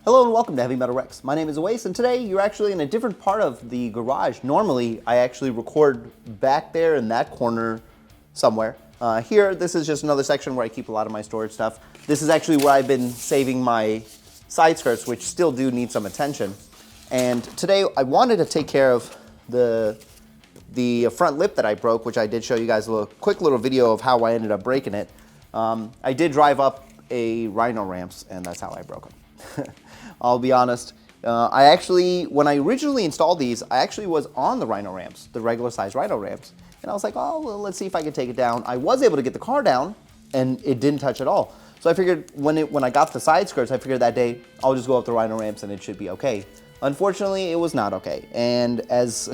Hello and welcome to WRX. My name is Awais, and today you're actually in a different part of the garage. Normally, I actually record back there in that corner somewhere. Here, this is just another section where I keep a lot of my storage stuff. This is actually where I've been saving my side skirts, which still do need some attention. And today, I wanted to take care of the front lip that I broke, which I did show you guys a quick little video of how I ended up breaking it. I did drive up a Rhino ramps, and that's how I broke them. I'll be honest. I actually, when I originally installed these, I actually was on the Rhino ramps, the regular size Rhino ramps. And I was like, oh, well, let's see if I can take it down. I was able to get the car down, and it didn't touch at all. So I figured when I got the side skirts, I figured that day, I'll just go up the Rhino ramps and it should be okay. Unfortunately, it was not okay. And as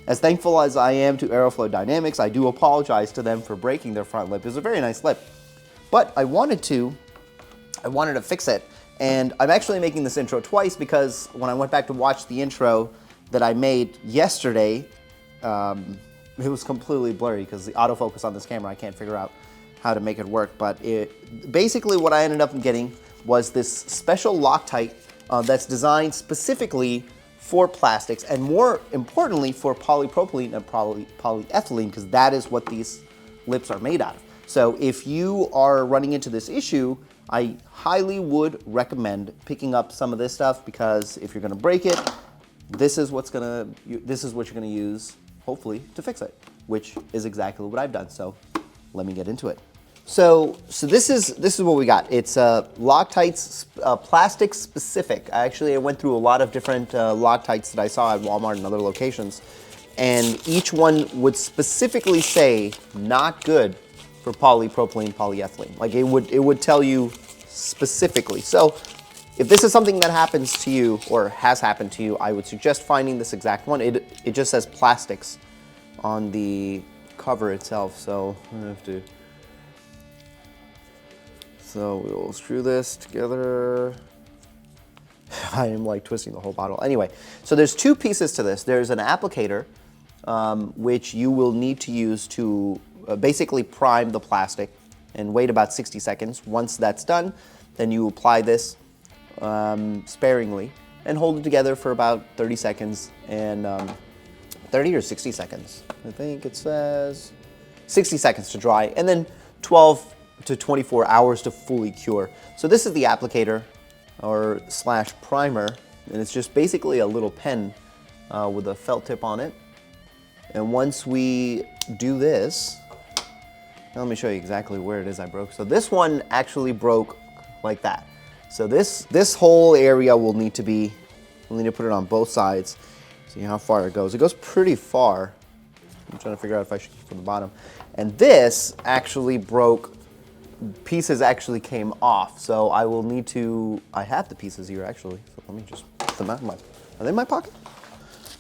thankful as I am to Aeroflow Dynamics, I do apologize to them for breaking their front lip. It was a very nice lip. But I wanted to fix it. And I'm actually making this intro twice because when I went back to watch the intro that I made yesterday, it was completely blurry because the autofocus on this camera, I can't figure out how to make it work. But basically what I ended up getting was this special Loctite that's designed specifically for plastics and more importantly for polypropylene and polyethylene, because that is what these lips are made out of. So if you are running into this issue, I highly would recommend picking up some of this stuff, because if you're going to break it, this is what you're going to use, hopefully, to fix it, which is exactly what I've done. So let me get into it. So this is what we got. It's Loctite's plastic specific. I went through a lot of different Loctites that I saw at Walmart and other locations, and each one would specifically say not good for polypropylene, polyethylene. Like it would tell you specifically. So if this is something that happens to you or has happened to you, I would suggest finding this exact one. It just says plastics on the cover itself. So we will screw this together. I am like twisting the whole bottle. Anyway, so there's two pieces to this. There's an applicator, which you will need to use to basically prime the plastic and wait about 60 seconds. Once that's done, then you apply this sparingly and hold it together for about 30 seconds and 30 or 60 seconds. I think it says 60 seconds to dry, and then 12 to 24 hours to fully cure. So this is the applicator or / primer, and it's just basically a little pen with a felt tip on it. And once we do this, let me show you exactly where it is I broke. So this one actually broke like that. So this whole area we'll need to put it on both sides. See how far it goes. It goes pretty far. I'm trying to figure out if I should keep from the bottom. And this actually broke. Pieces actually came off. So I will need to, I have the pieces here actually. So let me just put them out. Are they in my pocket?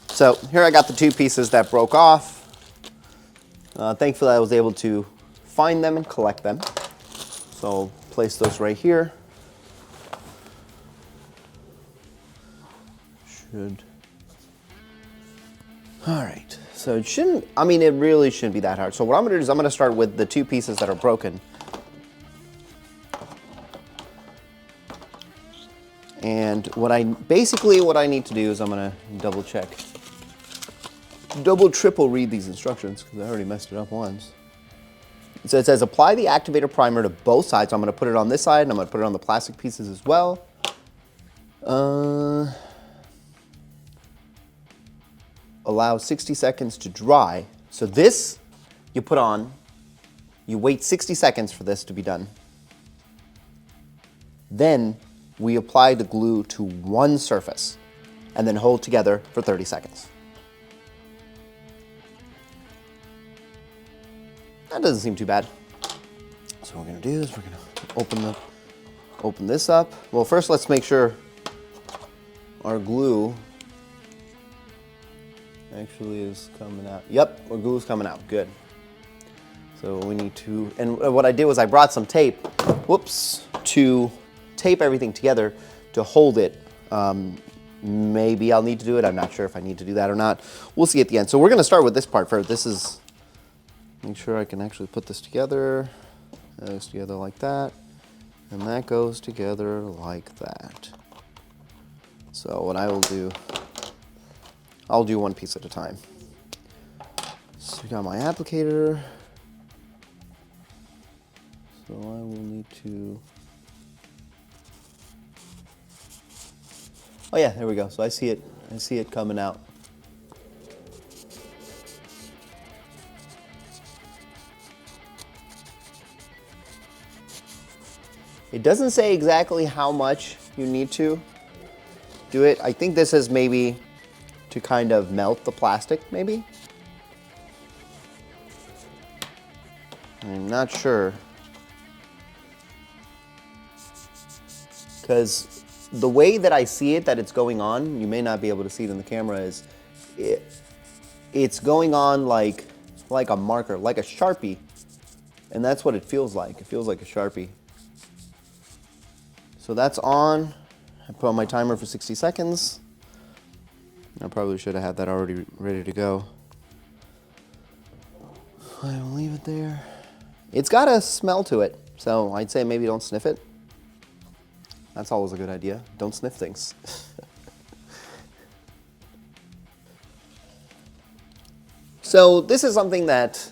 So here I got the two pieces that broke off. Thankfully I was able to find them and collect them. So I'll place those right here. All right, so it really shouldn't be that hard. So what I'm gonna do is I'm gonna start with the two pieces that are broken. And what I need to do is I'm gonna triple read these instructions because I already messed it up once. So it says apply the activator primer to both sides. So I'm going to put it on this side and I'm going to put it on the plastic pieces as well. Allow 60 seconds to dry. So this you put on, you wait 60 seconds for this to be done. Then we apply the glue to one surface and then hold together for 30 seconds. That doesn't seem too bad. So what we're gonna do is we're gonna open this up. Well, first let's make sure our glue actually is coming out. Yep, our glue is coming out, good. So we need to, and what I did was I brought some tape, to tape everything together to hold it. Maybe I'll need to do it. I'm not sure if I need to do that or not. We'll see at the end. So we're gonna start with this part first. Make sure I can actually put this together. That goes together like that. And that goes together like that. So what I will do, I'll do one piece at a time. So I got my applicator. So I will need to, oh yeah, there we go. So I see it coming out. It doesn't say exactly how much you need to do it. I think this is maybe to kind of melt the plastic, maybe. I'm not sure. Because the way that I see it, that it's going on, you may not be able to see it in the camera, is it's going on like a marker, like a Sharpie. And that's what it feels like. It feels like a Sharpie. So that's on. I put on my timer for 60 seconds. I probably should have had that already ready to go. I will leave it there. It's got a smell to it, so I'd say maybe don't sniff it. That's always a good idea. Don't sniff things. So this is something that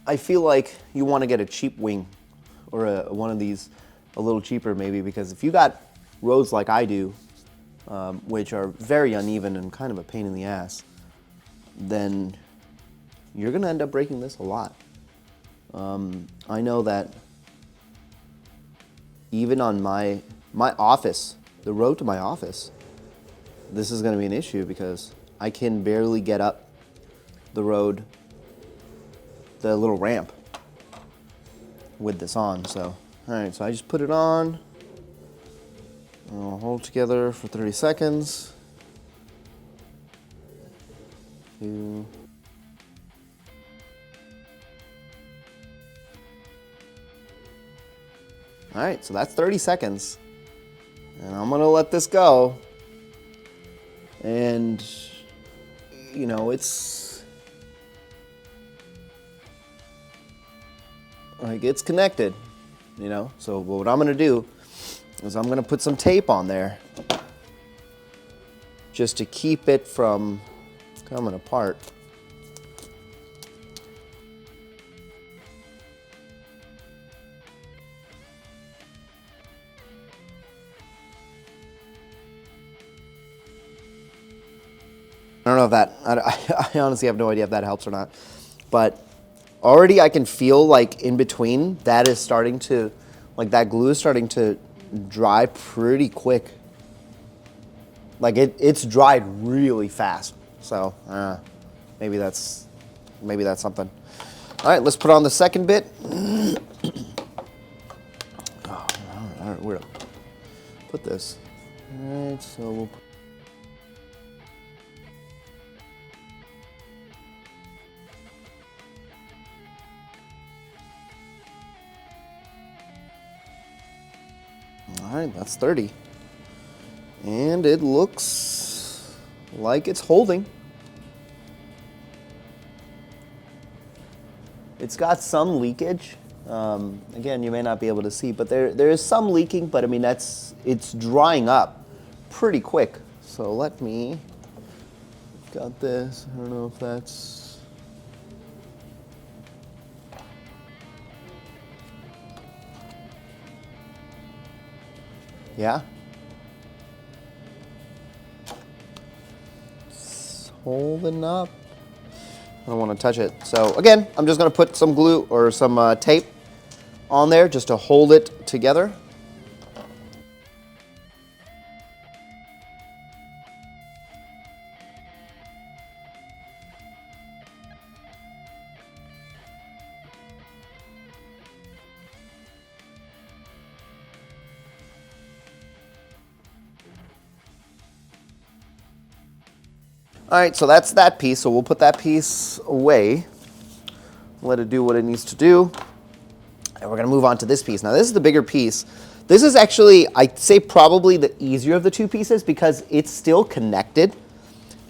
I feel like you want to get a cheap wing, or one of these a little cheaper maybe, because if you got roads like I do, which are very uneven and kind of a pain in the ass, then you're going to end up breaking this a lot. I know that even on my office, the road to my office, this is going to be an issue because I can barely get up the road, the little ramp with this on. So, all right, so I just put it on. I'll hold together for 30 seconds. 2. All right, so that's 30 seconds. And I'm gonna let this go. And, you know, it's like it's connected, you know? So what I'm gonna do is I'm gonna put some tape on there just to keep it from coming apart. I don't know if that, I honestly have no idea if that helps or not, but already I can feel like in between that is starting to, like that glue is starting to dry pretty quick. Like it's dried really fast. So maybe that's something. All right, let's put on the second bit. Oh, all right, where to put this? All right, so we'll put. All right, that's 30. And it looks like it's holding. It's got some leakage. Again, you may not be able to see, but there is some leaking, but I mean, it's drying up pretty quick. So let me, got this, I don't know if that's, yeah. It's holding up. I don't want to touch it. So again, I'm just going to put some glue or some tape on there just to hold it together. All right, so that's that piece. So we'll put that piece away, let it do what it needs to do. And we're gonna move on to this piece. Now this is the bigger piece. This is actually, I'd say probably the easier of the two pieces because it's still connected.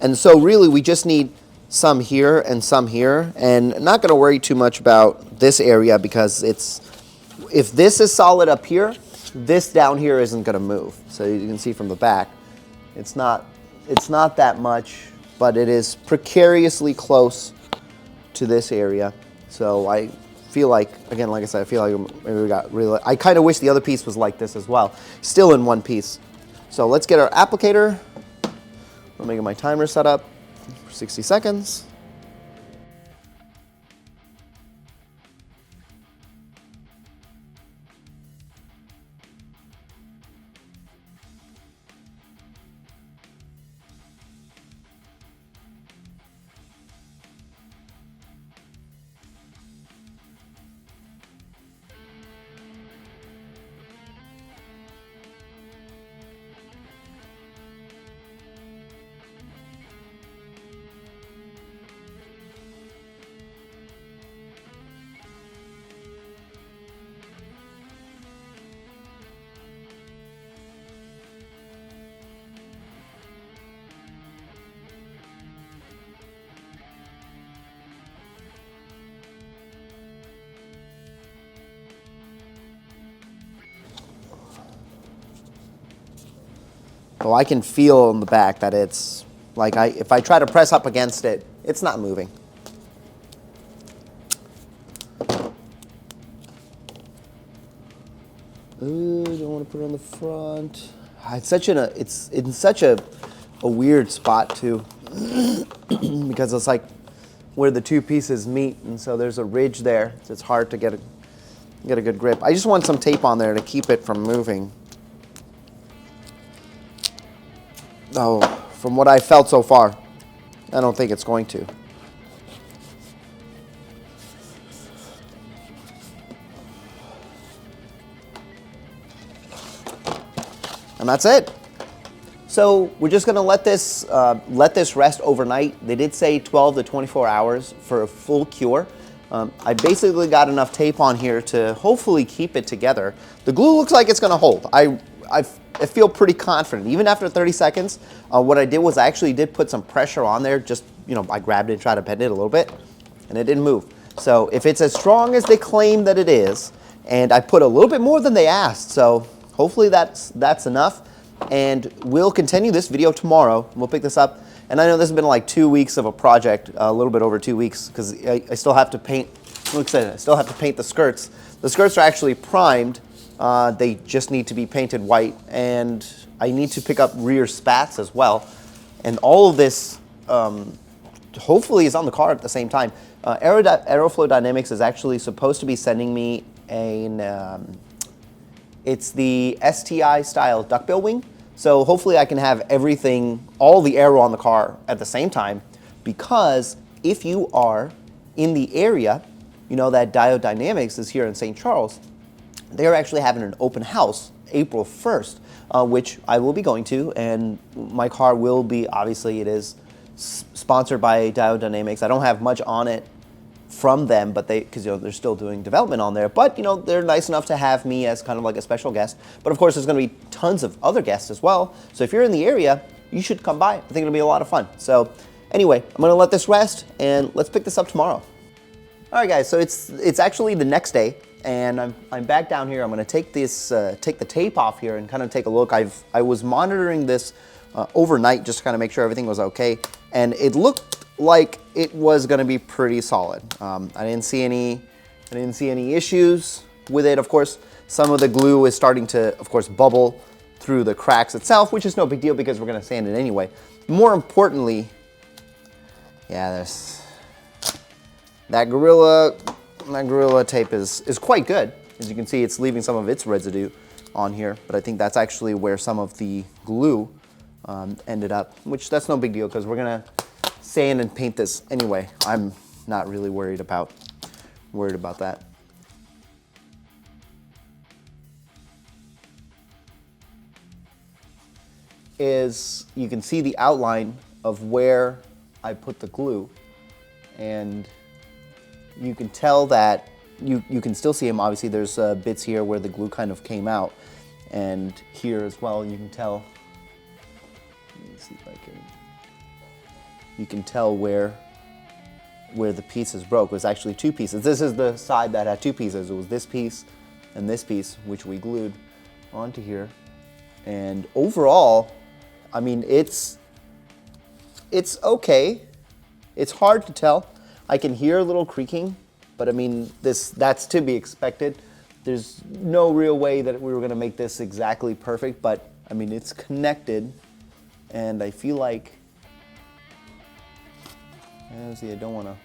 And so really we just need some here and some here. And I'm not gonna worry too much about this area because if this is solid up here, this down here isn't gonna move. So you can see from the back. It's not that much, but it is precariously close to this area. So I feel like, again, like I said, I feel like maybe we got really, I kind of wish the other piece was like this as well. Still in one piece. So let's get our applicator. I'm making my timer set up for 60 seconds. So I can feel in the back that it's like if I try to press up against it, it's not moving. Ooh, don't want to put it on the front. It's in such a weird spot too, because it's like where the two pieces meet, and so there's a ridge there. So it's hard to get a good grip. I just want some tape on there to keep it from moving. Oh, from what I felt so far, I don't think it's going to. And that's it. So we're just going to let this rest overnight. They did say 12 to 24 hours for a full cure. I basically got enough tape on here to hopefully keep it together. The glue looks like it's going to hold. I feel pretty confident. Even after 30 seconds, what I did was I actually did put some pressure on there. Just, I grabbed it and tried to bend it a little bit, and it didn't move. So if it's as strong as they claim that it is, and I put a little bit more than they asked, so hopefully that's enough. And we'll continue this video tomorrow. We'll pick this up. And I know this has been like 2 weeks of a project, a little bit over 2 weeks, because I still have to paint. Like I said, I still have to paint the skirts. The skirts are actually primed. They just need to be painted white, and I need to pick up rear spats as well. And all of this hopefully is on the car at the same time. Aeroflow Dynamics is actually supposed to be sending me it's the STI style duckbill wing. So hopefully I can have everything, all the aero on the car at the same time, because if you are in the area, that Dynamics is here in St. Charles, they're actually having an open house April 1st, which I will be going to, and my car will be, obviously it is sponsored by Dynamics. I don't have much on it from them, but because they're still doing development on there, but they're nice enough to have me as kind of like a special guest. But of course there's going to be tons of other guests as well, so if you're in the area, you should come by. I think it'll be a lot of fun. So anyway, I'm going to let this rest, and let's pick this up tomorrow. All right guys, so it's actually the next day, and I'm back down here. I'm going to take the tape off here and kind of take a look. I was monitoring this overnight just to kind of make sure everything was okay, and it looked like it was going to be pretty solid. I didn't see any issues with it. Of course, some of the glue is starting to, of course, bubble through the cracks itself, which is no big deal because we're going to sand it anyway. More importantly, yeah, that Gorilla tape is quite good. As you can see, it's leaving some of its residue on here, but I think that's actually where some of the glue ended up, which that's no big deal because we're going to sand and paint this anyway. I'm not really worried about that. Is you can see the outline of where I put the glue, and you can tell that you can still see them. Obviously there's bits here where the glue kind of came out, and here as well you can tell. Let me see if I can. You can tell where the pieces broke. It was actually two pieces. This is the side that had two pieces. It was this piece and this piece, which we glued onto here. And overall, I mean, it's okay. It's hard to tell. I can hear a little creaking, but I mean, that's to be expected. There's no real way that we were gonna make this exactly perfect, but I mean, it's connected, and I feel like, see, I don't wanna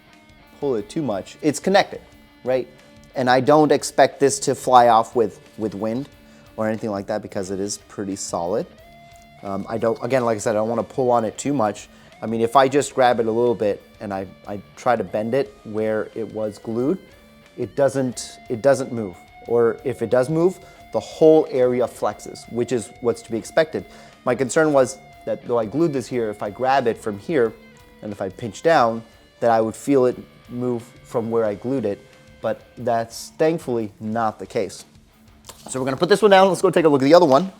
pull it too much. It's connected, right? And I don't expect this to fly off with wind or anything like that because it is pretty solid. I don't, again, like I said, I don't wanna pull on it too much. I mean, if I just grab it a little bit and I try to bend it where it was glued, it doesn't move. Or if it does move, the whole area flexes, which is what's to be expected. My concern was that though I glued this here, if I grab it from here and if I pinch down, that I would feel it move from where I glued it, but that's thankfully not the case. So we're gonna put this one down. Let's go take a look at the other one.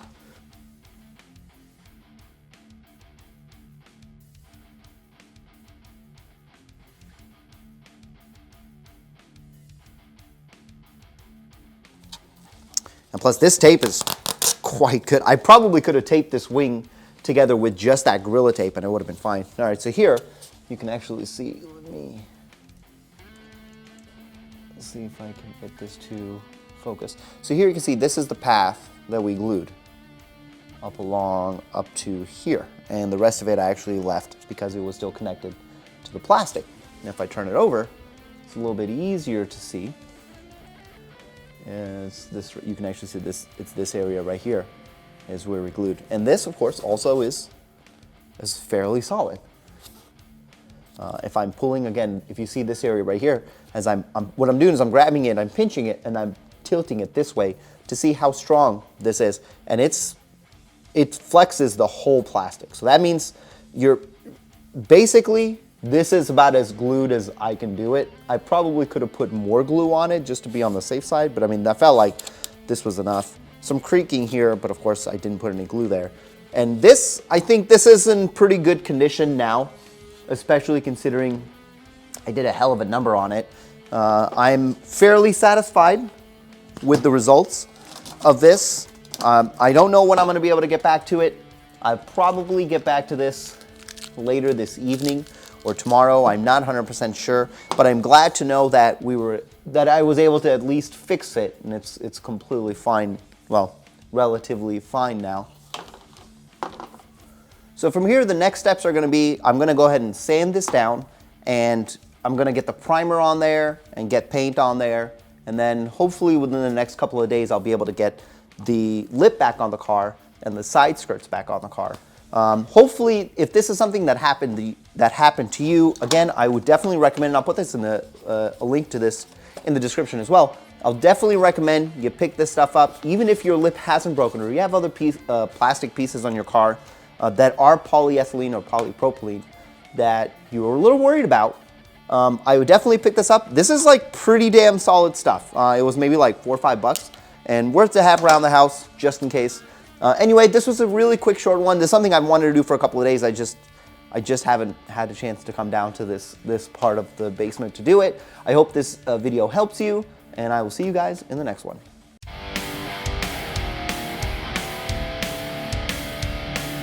And plus this tape is quite good. I probably could have taped this wing together with just that Gorilla Tape and it would have been fine. All right, so here you can actually see, let's see if I can get this to focus. So here you can see this is the path that we glued up to here. And the rest of it I actually left because it was still connected to the plastic. And if I turn it over, it's a little bit easier to see. Is this, you can actually see this, it's this area right here is where we glued. And this, of course, also is fairly solid. If I'm pulling, again, if you see this area right here, as what I'm doing is I'm grabbing it, I'm pinching it, and I'm tilting it this way to see how strong this is. And it flexes the whole plastic. So that means basically, this is about as glued as I can do it. I probably could have put more glue on it just to be on the safe side, but I mean, I felt like this was enough. Some creaking here, but of course I didn't put any glue there. And this, I think this is in pretty good condition now, especially considering I did a hell of a number on it. I'm fairly satisfied with the results of this. I don't know when I'm gonna be able to get back to it. I'll probably get back to this later this evening or tomorrow. I'm not 100% sure, but I'm glad to know that I was able to at least fix it, and it's completely fine. Well, relatively fine now. So from here, the next steps are going to be, I'm going to go ahead and sand this down, and I'm going to get the primer on there and get paint on there, and then hopefully within the next couple of days, I'll be able to get the lip back on the car and the side skirts back on the car. Hopefully, if this is something that happened to you, again, I would definitely recommend, and I'll put this in a link to this in the description as well. I'll definitely recommend you pick this stuff up, even if your lip hasn't broken or you have other plastic pieces on your car that are polyethylene or polypropylene that you were a little worried about. I would definitely pick this up. This is like pretty damn solid stuff. It was maybe like $4 or $5 and worth to have around the house just in case. Anyway, this was a really quick, short one. This is something I've wanted to do for a couple of days. I just haven't had a chance to come down to this part of the basement to do it. I hope this video helps you, and I will see you guys in the next one.